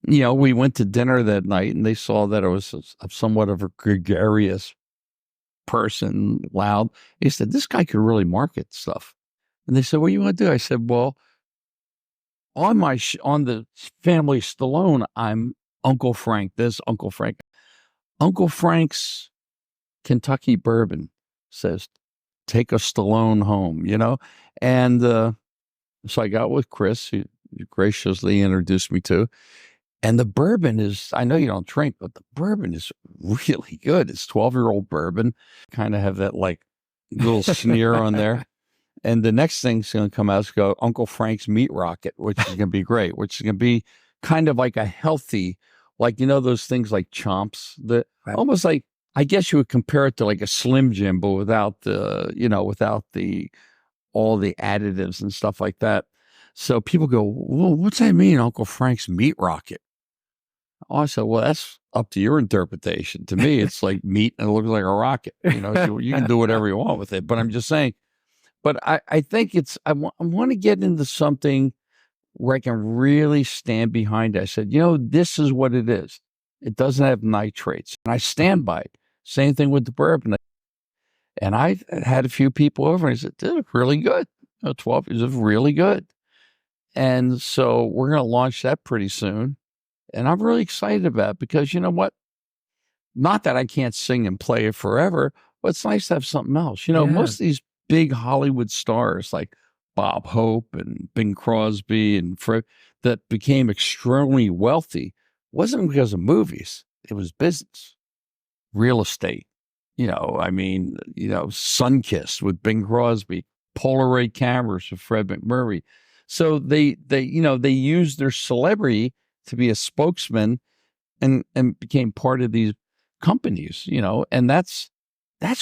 we went to dinner that night and they saw that I was somewhat of a gregarious person, loud. They said, this guy could really market stuff. And they said, what do you want to do? I said, well, on the family Stallone, I'm Uncle Frank, this Uncle Frank. Uncle Frank's Kentucky bourbon says, take a Stallone home, And so I got with Chris, who you graciously introduced me to. And the bourbon is, I know you don't drink, but the bourbon is really good. It's 12-year-old bourbon. Kind of have that like little sneer on there. And the next thing's going to come out is go Uncle Frank's Meat Rocket, which is going to be great, which is going to be kind of like a healthy, like, those things like Chomps, that almost like, I guess you would compare it to like a Slim Jim, but without all the additives and stuff like that. So people go, well, what's that mean, Uncle Frank's Meat Rocket? I said, well, that's up to your interpretation. To me, it's like meat and it looks like a rocket. You can do whatever you want with it. But I'm just saying, but I think I want to get into something where I can really stand behind it. I said, this is what it is. It doesn't have nitrates. And I stand by it. Same thing with the bourbon. And I had a few people over and I said, this is really good. 12 is really good. And so we're going to launch that pretty soon. And I'm really excited about it because you know what? Not that I can't sing and play it forever, but it's nice to have something else. Most of these big Hollywood stars like Bob Hope and Bing Crosby and Fred that became extremely wealthy wasn't because of movies. It was business, real estate. Sunkist with Bing Crosby, Polaroid cameras with Fred McMurray. So they used their celebrity to be a spokesman and became part of these companies, and that's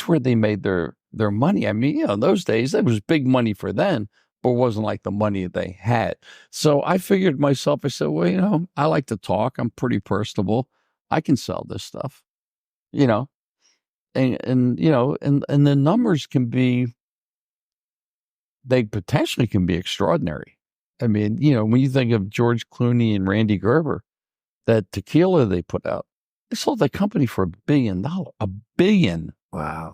where they made their money. I mean, in those days, that was big money for them, but it wasn't like the money they had. So I figured to myself, I said, well, I like to talk. I'm pretty personable. I can sell this stuff, and the numbers they potentially can be extraordinary. I mean, when you think of George Clooney and Randy Gerber, that tequila they put out, they sold the company for $1 billion. $1 billion. Wow.